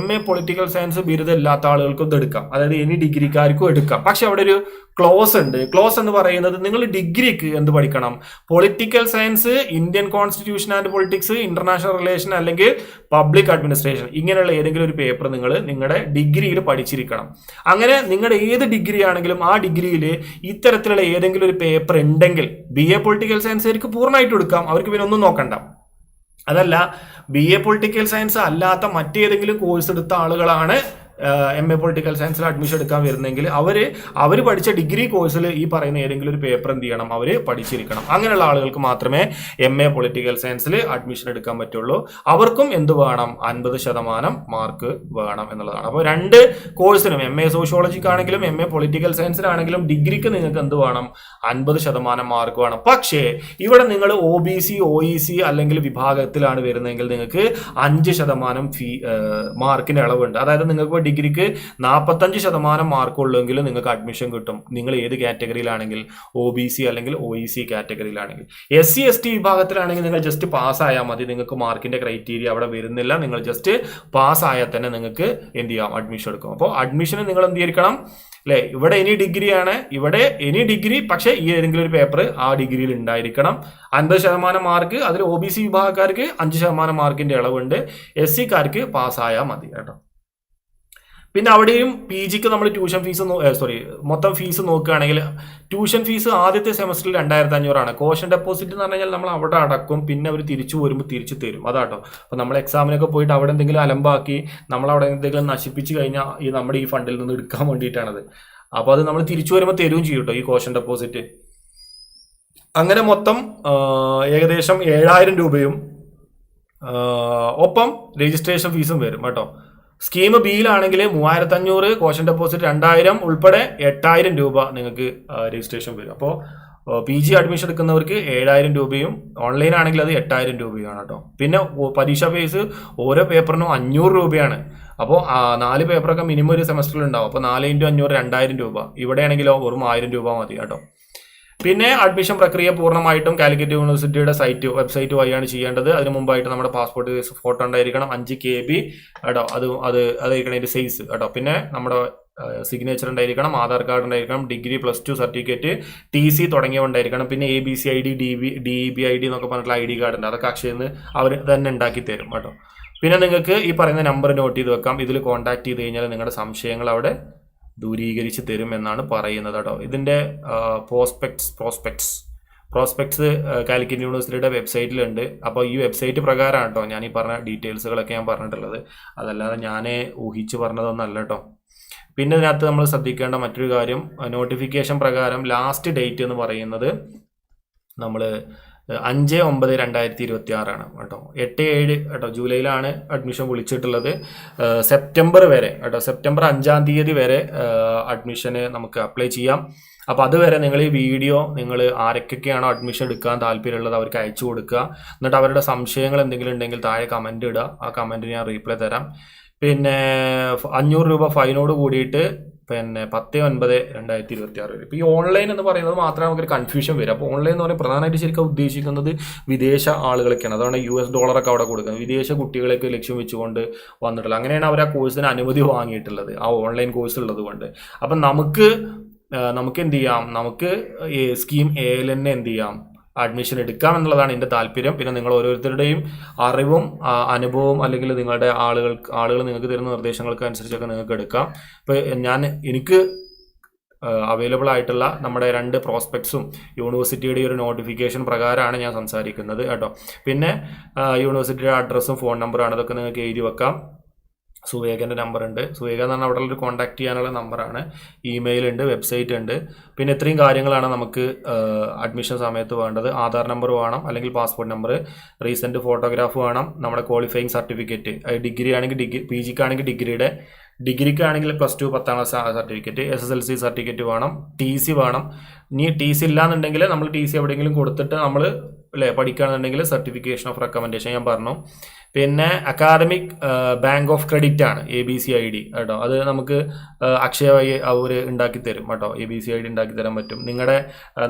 MA പൊളിറ്റിക്കൽ സയൻസ് ബിരുദം ഇല്ലാത്ത ആളുകൾക്കും ഇത് എടുക്കാം, അതായത് ഇനി ഡിഗ്രിക്കാർക്കും എടുക്കാം. പക്ഷെ അവിടെ ഒരു ക്ലോസ് ഉണ്ട്. ക്ലോസ് എന്ന് പറയുന്നത് നിങ്ങൾ ഡിഗ്രിക്ക് എന്ത് പഠിക്കണം, political science, Indian constitution and politics, international relation അല്ലെങ്കിൽ പബ്ലിക് അഡ്മിനിസ്ട്രേഷൻ, ഇങ്ങനെയുള്ള ഏതെങ്കിലും ഒരു പേപ്പർ നിങ്ങൾ നിങ്ങളുടെ ഡിഗ്രിയിൽ പഠിച്ചിരിക്കണം. അങ്ങനെ നിങ്ങളുടെ ഏത് ഡിഗ്രി ആണെങ്കിലും ആ ഡിഗ്രിയിൽ ഇത്തരത്തിലുള്ള ഏതെങ്കിലും ഒരു പേപ്പർ ഉണ്ടെങ്കിൽ BA പൊളിറ്റിക്കൽ സയൻസ് അവർക്ക് പൂർണ്ണമായിട്ട് എടുക്കാം, അവർക്ക് പിന്നെ ഒന്നും നോക്കണ്ട. അതല്ല BA പൊളിറ്റിക്കൽ സയൻസ് അല്ലാത്ത മറ്റേതെങ്കിലും കോഴ്സ് എടുത്ത ആളുകളാണ് MA പൊളിറ്റിക്കൽ സയൻസിൽ അഡ്മിഷൻ എടുക്കാൻ വരുന്നെങ്കിൽ അവർ പഠിച്ച ഡിഗ്രി കോഴ്സിൽ ഈ പറയുന്ന ഏതെങ്കിലും ഒരു പേപ്പർ എന്ത് ചെയ്യണം, അവർ പഠിച്ചിരിക്കണം. അങ്ങനെയുള്ള ആളുകൾക്ക് മാത്രമേ MA പൊളിറ്റിക്കൽ സയൻസിൽ അഡ്മിഷൻ എടുക്കാൻ പറ്റുള്ളൂ. അവർക്കും എന്ത് വേണം, 50% മാർക്ക് വേണം എന്നുള്ളതാണ്. അപ്പോൾ 2 കോഴ്സിനും MA സോഷ്യോളജിക്കാണെങ്കിലും MA പൊളിറ്റിക്കൽ സയൻസിനാണെങ്കിലും ഡിഗ്രിക്ക് നിങ്ങൾക്ക് എന്ത് വേണം, 50% മാർക്ക് വേണം. പക്ഷേ ഇവിടെ നിങ്ങൾ OBC OEC അല്ലെങ്കിൽ വിഭാഗത്തിലാണ് വരുന്നതെങ്കിൽ നിങ്ങൾക്ക് 5% മാർക്കിന് ഇളവുണ്ട്. അതായത് നിങ്ങൾക്ക് ഡിഗ്രിക്ക് 45% മാർക്കുള്ളെങ്കിൽ നിങ്ങൾക്ക് അഡ്മിഷൻ കിട്ടും. നിങ്ങൾ ഏത് കാറ്റഗറിയിലാണെങ്കിൽ, OBC അല്ലെങ്കിൽ OEC കാറ്റഗറിയിലാണെങ്കിൽ. SC ST വിഭാഗത്തിലാണെങ്കിൽ നിങ്ങൾ ജസ്റ്റ് പാസ്സായാൽ മതി. നിങ്ങൾക്ക് മാർക്കിന്റെ ക്രൈറ്റീരിയ അവിടെ വരുന്നില്ല. നിങ്ങൾ ജസ്റ്റ് പാസ്സായാൽ തന്നെ നിങ്ങൾക്ക് എന്ത് ചെയ്യാം, അഡ്മിഷൻ എടുക്കും. അപ്പോൾ അഡ്മിഷന് നിങ്ങൾ എന്ത് ചെയ്തിരിക്കണം അല്ലെ, ഇവിടെ എനി ഡിഗ്രിയാണ്, ഇവിടെ എനി ഡിഗ്രി, പക്ഷേ ഈ ഏതെങ്കിലും ഒരു പേപ്പർ ആ ഡിഗ്രിയിൽ ഉണ്ടായിരിക്കണം. 50% മാർക്ക്, അതിൽ OBC വിഭാഗക്കാർക്ക് 5% മാർക്കിന്റെ ഇളവുണ്ട്. SC പാസ്സായാൽ മതി കേട്ടോ. പിന്നെ അവിടെയും PG നമ്മൾ ട്യൂഷൻ ഫീസ് മൊത്തം ഫീസ് നോക്കുകയാണെങ്കിൽ ട്യൂഷൻ ഫീസ് ആദ്യത്തെ സെമസ്റ്ററിൽ 2500 കോഷൻ ഡെപ്പോസിറ്റ് എന്ന് പറഞ്ഞാൽ നമ്മൾ അവിടെ അടക്കും, പിന്നെ അവർ തിരിച്ചു വരുമ്പോൾ തിരിച്ചു തരും, അതാട്ടോ. അപ്പോൾ നമ്മൾ എക്സാമിനൊക്കെ പോയിട്ട് അവിടെ എന്തെങ്കിലും അലമ്പാക്കി നമ്മളവിടെ എന്തെങ്കിലും നശിപ്പിച്ച് കഴിഞ്ഞാൽ നമ്മുടെ ഈ ഫണ്ടിൽ നിന്ന് എടുക്കാൻ വേണ്ടിയിട്ടാണത്. അപ്പോൾ അത് നമ്മൾ തിരിച്ചു വരുമ്പോൾ തരുകയും ചെയ്യും കേട്ടോ ഈ കോഷൻ ഡെപ്പോസിറ്റ്. അങ്ങനെ മൊത്തം ഏകദേശം 7000 രൂപയും ഒപ്പം രജിസ്ട്രേഷൻ ഫീസും വരും കേട്ടോ. സ്കീം ബിയിലാണെങ്കിൽ 3500, കോഷൻ ഡെപ്പോസിറ്റ് 2000 ഉൾപ്പെടെ 8000 രൂപ നിങ്ങൾക്ക് രജിസ്ട്രേഷൻ വരും. അപ്പോൾ PG അഡ്മിഷൻ എടുക്കുന്നവർക്ക് 7000 രൂപയും ഓൺലൈൻ ആണെങ്കിൽ അത് 8000 രൂപയാണ് കേട്ടോ. പിന്നെ പരീക്ഷാ ഫീസ് ഓരോ പേപ്പറിനും 500 രൂപയാണ്. അപ്പോൾ 4 പേപ്പറൊക്കെ മിനിമം ഒരു സെമസ്റ്ററിൽ ഉണ്ടാവും. അപ്പോൾ 4 × 500 2000 രൂപ. ഇവിടെയാണെങ്കിലോ വെറും 1000 രൂപ മതി കേട്ടോ. പിന്നെ അഡ്മിഷൻ പ്രക്രിയ പൂർണ്ണമായിട്ടും കാലിക്കറ്റ് യൂണിവേഴ്സിറ്റിയുടെ വെബ്സൈറ്റ് വഴിയാണ് ചെയ്യേണ്ടത്. അതിന് മുമ്പായിട്ട് നമ്മുടെ പാസ്പോർട്ട് സൈസ് ഫോട്ടോ ഉണ്ടായിരിക്കണം, 5 KB കേട്ടോ. അതായിരിക്കണം അതിന്റെ സൈസ് കേട്ടോ. പിന്നെ നമ്മുടെ സിഗ്നേച്ചർ ഉണ്ടായിരിക്കണം, ആധാർ കാർഡ് ഉണ്ടായിരിക്കണം, ഡിഗ്രി +2 സർട്ടിഫിക്കറ്റ്, TC തുടങ്ങിയവ ഉണ്ടായിരിക്കണം. പിന്നെ ABC ID, DEB ID എന്നൊക്കെ പറഞ്ഞിട്ടുള്ള ID കാർഡ് ഉണ്ട്. അതൊക്കെ അക്ഷയയിൽ നിന്ന് അവർ തന്നെ ഉണ്ടാക്കി തരും കേട്ടോ. പിന്നെ നിങ്ങൾക്ക് ഈ പറയുന്ന നമ്പർ നോട്ട് ചെയ്ത് വെക്കാം. ഇതിൽ കോൺടാക്ട് ചെയ്ത് കഴിഞ്ഞാൽ നിങ്ങളുടെ സംശയങ്ങൾ അവിടെ ദൂരീകരിച്ച് തരും എന്നാണ് പറയുന്നത് കേട്ടോ. ഇതിന്റെ പ്രോസ്പെക്ട്സ് കാലിക്കറ്റ് യൂണിവേഴ്സിറ്റിയുടെ വെബ്സൈറ്റിലുണ്ട്. അപ്പോൾ ഈ വെബ്സൈറ്റ് പ്രകാരമാണ് കേട്ടോ ഞാൻ ഈ പറഞ്ഞ ഡീറ്റെയിൽസുകളൊക്കെ ഞാൻ പറഞ്ഞിട്ടുള്ളത്. അതല്ലാതെ ഞാൻ ഊഹിച്ച് പറഞ്ഞതൊന്നല്ല കേട്ടോ. പിന്നെ ഇതിനകത്ത് നമ്മൾ ശ്രദ്ധിക്കേണ്ട മറ്റൊരു കാര്യം, നോട്ടിഫിക്കേഷൻ പ്രകാരം ലാസ്റ്റ് ഡേറ്റ് എന്ന് പറയുന്നത് നമ്മൾ 5/9/2026 കേട്ടോ. 8/7 കേട്ടോ, ജൂലൈയിലാണ് അഡ്മിഷൻ വിളിച്ചിട്ടുള്ളത്. സെപ്റ്റംബർ വരെ കേട്ടോ, സെപ്റ്റംബർ 5-ാം തീയതി വരെ അഡ്മിഷന് നമുക്ക് അപ്ലൈ ചെയ്യാം. അപ്പോൾ അതുവരെ നിങ്ങൾ ഈ വീഡിയോ നിങ്ങൾ ആരൊക്കെയാണോ അഡ്മിഷൻ എടുക്കാൻ താല്പര്യമുള്ളത് അവർക്ക് അയച്ചു കൊടുക്കുക. എന്നിട്ട് അവരുടെ സംശയങ്ങൾ എന്തെങ്കിലും ഉണ്ടെങ്കിൽ താഴെ കമൻറ്റ് ഇടുക. ആ കമൻറ്റിന് ഞാൻ റീപ്ലൈ തരാം. പിന്നെ 500 രൂപ ഫൈനോട് കൂടിയിട്ട് പിന്നെ 10/9/2026 വരും. ഇപ്പോൾ ഈ ഓൺലൈൻ എന്ന് പറയുന്നത് മാത്രമേ നമുക്കൊരു കൺഫ്യൂഷൻ വരും. അപ്പോൾ ഓൺലൈൻ എന്ന് പറയുന്നത് പ്രധാനമായിട്ട് ശരിക്കും ഉദ്ദേശിക്കുന്നത് വിദേശ ആളുകളൊക്കെയാണ്. അതാണ് US ഡോളറൊക്കെ അവിടെ കൊടുക്കുന്നത്. വിദേശ കുട്ടികളെയൊക്കെ ലക്ഷ്യം വെച്ചുകൊണ്ട് വന്നിട്ടുള്ളത്. അങ്ങനെയാണ് അവർ ആ കോഴ്സിന് അനുമതി വാങ്ങിയിട്ടുള്ളത്, ആ ഓൺലൈൻ കോഴ്സ് ഉള്ളത് കൊണ്ട്. അപ്പം നമുക്ക് എന്ത് ചെയ്യാം, നമുക്ക് സ്കീം Aയിൽ തന്നെ എന്ത് ചെയ്യാം, അഡ്മിഷൻ എടുക്കാം എന്നുള്ളതാണ് എൻ്റെ താല്പര്യം. പിന്നെ നിങ്ങൾ ഓരോരുത്തരുടെയും അറിവും അനുഭവവും അല്ലെങ്കിൽ നിങ്ങളുടെ ആളുകൾ നിങ്ങൾക്ക് തരുന്ന നിർദ്ദേശങ്ങൾക്ക് അനുസരിച്ചൊക്കെ നിങ്ങൾക്ക് എടുക്കാം. ഇപ്പോൾ എനിക്ക് അവൈലബിൾ ആയിട്ടുള്ള നമ്മുടെ 2 പ്രോസ്പെക്ട്സും യൂണിവേഴ്സിറ്റിയുടെ ഒരു നോട്ടിഫിക്കേഷൻ പ്രകാരമാണ് ഞാൻ സംസാരിക്കുന്നത് കേട്ടോ. പിന്നെ യൂണിവേഴ്സിറ്റിയുടെ അഡ്രസ്സും ഫോൺ നമ്പറാണ്, അതൊക്കെ നിങ്ങൾക്ക് എഴുതി വെക്കാം. സുവേഗൻ്റെ നമ്പർ ഉണ്ട്. സുവേഗ എന്ന് പറഞ്ഞാൽ അവിടെ ഒരു കോൺടാക്ട് ചെയ്യാനുള്ള നമ്പറാണ്. ഇമെയിൽ ഉണ്ട്, വെബ്സൈറ്റ് ഉണ്ട്. പിന്നെ ഇത്രയും കാര്യങ്ങളാണ് നമുക്ക് അഡ്മിഷൻ സമയത്ത് വേണ്ടത്. ആധാർ നമ്പർ വേണം, അല്ലെങ്കിൽ പാസ്പോർട്ട് നമ്പർ, റീസെൻറ്റ് ഫോട്ടോഗ്രാഫ് വേണം, നമ്മുടെ ക്വാളിഫയിങ് സർട്ടിഫിക്കറ്റ്, ഡിഗ്രി ആണെങ്കിൽ PGക്കാണെങ്കിൽ ഡിഗ്രിക്കാണെങ്കിൽ +2 10ാം ക്ലാസ് സർട്ടിഫിക്കറ്റ്, SSLC സർട്ടിഫിക്കറ്റ് വേണം, TC വേണം. ഇനി TC ഇല്ലാന്നുണ്ടെങ്കിൽ നമ്മൾ TC എവിടെയെങ്കിലും കൊടുത്തിട്ട് നമ്മൾ പഠിക്കുകയാണെന്നുണ്ടെങ്കിൽ സർട്ടിഫിക്കേഷൻ ഓഫ് റെക്കമെൻഡേഷൻ ഞാൻ പറഞ്ഞു. പിന്നെ അക്കാദമിക് ബാങ്ക് ഓഫ് ക്രെഡിറ്റ് ആണ് ABC ID കേട്ടോ. അത് നമുക്ക് അക്ഷയ വഴി അവർ ഉണ്ടാക്കി തരും കേട്ടോ. ABC ID ഉണ്ടാക്കി തരാൻ പറ്റും.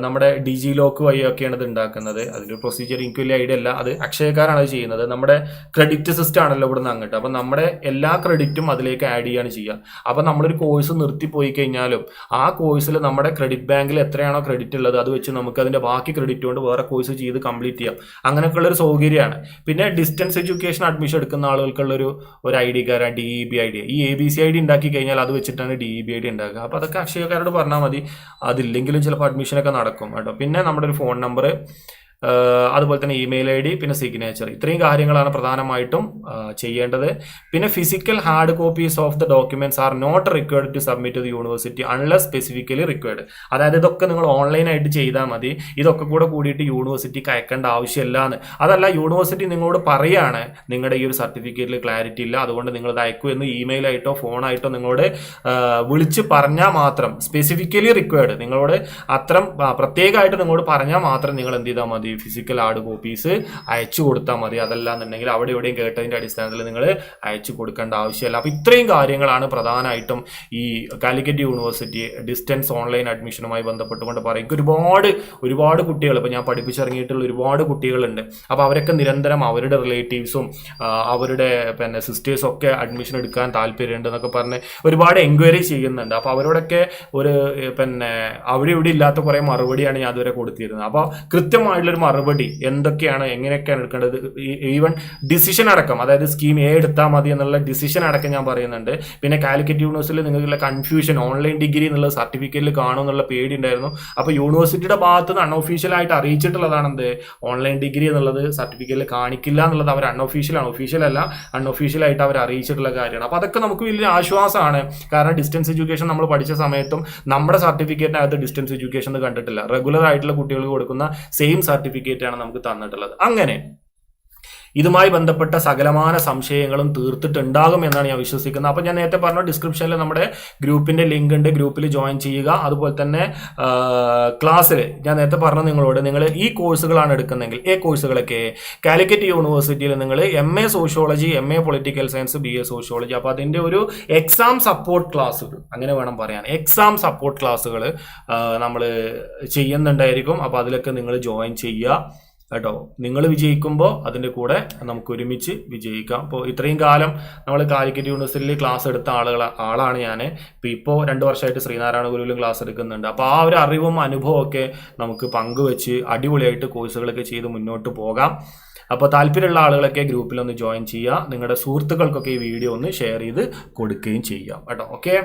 നമ്മുടെ DG ലോക്ക് വഴിയൊക്കെയാണ് ഇത് ഉണ്ടാക്കുന്നത്. അതിൻ്റെ പ്രൊസീജിയർ എനിക്ക് വലിയ ഐഡിയ അല്ല, അത് അക്ഷയക്കാരാണ് അത് ചെയ്യുന്നത്. നമ്മുടെ ക്രെഡിറ്റ് സിസ്റ്റം ആണല്ലോ ഇവിടെ നിന്ന് അങ്ങോട്ട്. അപ്പം നമ്മുടെ എല്ലാ ക്രെഡിറ്റും അതിലേക്ക് ആഡ് ചെയ്യാണ് ചെയ്യുക. അപ്പം നമ്മളൊരു കോഴ്സ് നിർത്തിപ്പോയി കഴിഞ്ഞാലും ആ കോഴ്സിൽ നമ്മുടെ ക്രെഡിറ്റ് ബാങ്കിൽ എത്രയാണോ ക്രെഡിറ്റ് ഉള്ളത് അത് വെച്ച് നമുക്ക് അതിൻ്റെ ബാക്കി ക്രെഡിറ്റ് കൊണ്ട് വേറെ കോഴ്സ് ചെയ്ത് കംപ്ലീറ്റ് ചെയ്യാം. അങ്ങനെയൊക്കെയുള്ളൊരു സൗകര്യമാണ്. പിന്നെ ഡിസ്റ്റൻസ് എഡ്യൂക്കേഷൻ അഡ്മിഷൻ എടുക്കുന്ന ആളുകൾക്കുള്ളൊരു ID കാരാണ് DEB ID. ഈ ABC ID ഉണ്ടാക്കി കഴിഞ്ഞാൽ അത് വെച്ചിട്ടാണ് DEB ID ഉണ്ടാക്കുക. അപ്പോൾ അതൊക്കെ അക്ഷയക്കാരോട് പറഞ്ഞാൽ മതി. അതില്ലെങ്കിലും ചിലപ്പോൾ അഡ്മിഷനൊക്കെ നടക്കും കേട്ടോ. പിന്നെ നമ്മുടെ ഒരു ഫോൺ നമ്പർ, അതുപോലെ തന്നെ ഇമെയിൽ ID, പിന്നെ സിഗ്നേച്ചർ, ഇത്രയും കാര്യങ്ങളാണ് പ്രധാനമായിട്ടും ചെയ്യേണ്ടത്. പിന്നെ physical hard copies of the documents are not required to submit to university unless specifically required. അതായത് ഇതൊക്കെ നിങ്ങൾ ഓൺലൈനായിട്ട് ചെയ്താൽ മതി. ഇതൊക്കെ കൂടിയിട്ട് യൂണിവേഴ്സിറ്റിക്ക് അയക്കേണ്ട ആവശ്യമില്ല എന്ന്. അതല്ല, യൂണിവേഴ്സിറ്റി നിങ്ങളോട് പറയാണ് നിങ്ങളുടെ ഈ ഒരു സർട്ടിഫിക്കറ്റിൽ ക്ലാരിറ്റി ഇല്ല, അതുകൊണ്ട് നിങ്ങളത് അയക്കൂ എന്ന് ഇമെയിലായിട്ടോ ഫോണായിട്ടോ നിങ്ങളോട് വിളിച്ച് പറഞ്ഞാൽ മാത്രം, സ്പെസിഫിക്കലി റിക്വയർഡ്, നിങ്ങളോട് അത്തരം പ്രത്യേകമായിട്ട് നിങ്ങളോട് പറഞ്ഞാൽ മാത്രം നിങ്ങൾ എന്ത് ചെയ്താൽ മതി, ഫിസിക്കൽ ഹാർഡ് കോപ്പീസ് അയച്ചു കൊടുത്താൽ മതി. അതല്ലാന്നുണ്ടെങ്കിൽ അവിടെ എവിടെയും കേട്ടതിൻ്റെ അടിസ്ഥാനത്തിൽ നിങ്ങൾ അയച്ചു കൊടുക്കേണ്ട ആവശ്യമില്ല. അപ്പോൾ ഇത്രയും കാര്യങ്ങളാണ് പ്രധാനമായിട്ടും ഈ കാലിക്കറ്റ് യൂണിവേഴ്സിറ്റി ഡിസ്റ്റൻസ് ഓൺലൈൻ അഡ്മിഷനുമായി ബന്ധപ്പെട്ടുകൊണ്ട് പറയും. ഒരുപാട് കുട്ടികൾ, ഇപ്പോൾ ഞാൻ പഠിപ്പിച്ചിറങ്ങിയിട്ടുള്ള ഒരുപാട് കുട്ടികളുണ്ട്. അപ്പോൾ അവരൊക്കെ നിരന്തരം അവരുടെ റിലേറ്റീവ്സും അവരുടെ പിന്നെ സിസ്റ്റേഴ്സും ഒക്കെ അഡ്മിഷൻ എടുക്കാൻ താല്പര്യമുണ്ട് എന്നൊക്കെ പറഞ്ഞ് ഒരുപാട് എൻക്വയറി ചെയ്യുന്നുണ്ട്. അപ്പോൾ അവരോടൊക്കെ ഒരു പിന്നെ അവിടെ ഇവിടെ ഇല്ലാത്ത കുറേ മറുപടിയാണ് ഞാൻ അതുവരെ കൊടുത്തിരുന്നത്. അപ്പോൾ കൃത്യമായിട്ടുള്ളൊരു മറുപടി എന്തൊക്കെയാണ്, എങ്ങനെയൊക്കെയാണ് എടുക്കേണ്ടത്, ഈവൻ ഡിസിഷൻ അടക്കം, അതായത് സ്കീം എ എടുത്താൽ മതി എന്നുള്ള ഡിസിഷൻ അടക്കം ഞാൻ പറയുന്നുണ്ട്. പിന്നെ കാലിക്കറ്റ് യൂണിവേഴ്സിറ്റിയിൽ നിങ്ങൾക്കുള്ള കൺഫ്യൂഷൻ, ഓൺലൈൻ ഡിഗ്രി എന്നുള്ള സർട്ടിഫിക്കറ്റിൽ കാണും എന്നുള്ള പേടി ഉണ്ടായിരുന്നു. അപ്പോൾ യൂണിവേഴ്സിറ്റിയുടെ ഭാഗത്ത് നിന്ന് അൺഒഫീഷ്യലായിട്ട് അറിയിച്ചിട്ടുള്ളതാണ് എന്ത്, ഓൺലൈൻ ഡിഗ്രി എന്നുള്ളത് സർട്ടിഫിക്കറ്റിൽ കാണിക്കില്ല എന്നുള്ളത്. അവർ അൺഒഫീഷ്യലാണ്, ഒഫീഷ്യലല്ല, അൺഒഫീഷ്യലായിട്ട് അവർ അറിയിച്ചിട്ടുള്ള കാര്യമാണ്. അപ്പോൾ അതൊക്കെ നമുക്ക് വലിയ ആശ്വാസമാണ്. കാരണം ഡിസ്റ്റൻസ് എഡ്യൂക്കേഷൻ നമ്മൾ പഠിച്ച സമയത്തും നമ്മുടെ സർട്ടിഫിക്കറ്റിനകത്ത് ഡിസ്റ്റൻസ് എഡ്യൂക്കേഷൻ കണ്ടിട്ടില്ല. റെഗുലർ ആയിട്ടുള്ള കുട്ടികൾക്ക് കൊടുക്കുന്ന സെയിം സർട്ടിഫിക്കറ്റ് ആണ് നമുക്ക് തന്നിട്ടുള്ളത്. അങ്ങനെ ഇതുമായി ബന്ധപ്പെട്ട സകലമാന സംശയങ്ങളും തീർത്തിട്ടുണ്ടാകും എന്നാണ് ഞാൻ വിശ്വസിക്കുന്നത്. അപ്പോൾ ഞാൻ നേരത്തെ പറഞ്ഞ ഡിസ്ക്രിപ്ഷനിൽ നമ്മുടെ ഗ്രൂപ്പിൻ്റെ ലിങ്ക് ഉണ്ട്, ഗ്രൂപ്പിൽ ജോയിൻ ചെയ്യുക. അതുപോലെ തന്നെ ക്ലാസ്സിൽ ഞാൻ നേരത്തെ പറഞ്ഞു നിങ്ങളോട്, നിങ്ങൾ ഈ കോഴ്സുകളാണ് എടുക്കുന്നതെങ്കിൽ കോഴ്സുകളൊക്കെ കാലിക്കറ്റ് യൂണിവേഴ്സിറ്റിയിൽ നിങ്ങൾ MA sociology, MA political science, BA sociology, അപ്പോൾ അതിൻ്റെ ഒരു എക്സാം സപ്പോർട്ട് ക്ലാസ്സുകൾ, അങ്ങനെ വേണം പറയാൻ, എക്സാം സപ്പോർട്ട് ക്ലാസ്സുകൾ നമ്മൾ ചെയ്യുന്നുണ്ടായിരിക്കും. അപ്പോൾ അതിലൊക്കെ നിങ്ങൾ ജോയിൻ ചെയ്യുക കേട്ടോ. നിങ്ങൾ വിജയിക്കുമ്പോൾ അതിൻ്റെ കൂടെ നമുക്ക് ഒരുമിച്ച് വിജയിക്കാം. അപ്പോൾ ഇത്രയും കാലം നമ്മൾ കാലിക്കറ്റ് യൂണിവേഴ്സിറ്റിയിൽ ക്ലാസ് എടുത്ത ആളാണ് ഞാൻ. ഇപ്പോൾ 2 വർഷമായിട്ട് ശ്രീനാരായണ ഗുരുവിലും ക്ലാസ് എടുക്കുന്നുണ്ട്. അപ്പോൾ ആ ഒരു അറിവും അനുഭവവും ഒക്കെ നമുക്ക് പങ്കുവെച്ച് അടിപൊളിയായിട്ട് കോഴ്സുകളൊക്കെ ചെയ്ത് മുന്നോട്ട് പോകാം. അപ്പോൾ താല്പര്യമുള്ള ആളുകളൊക്കെ ഗ്രൂപ്പിലൊന്ന് ജോയിൻ ചെയ്യുക. നിങ്ങളുടെ സുഹൃത്തുക്കൾക്കൊക്കെ ഈ വീഡിയോ ഒന്ന് ഷെയർ ചെയ്ത് കൊടുക്കുകയും ചെയ്യാം കേട്ടോ. ഓക്കെ.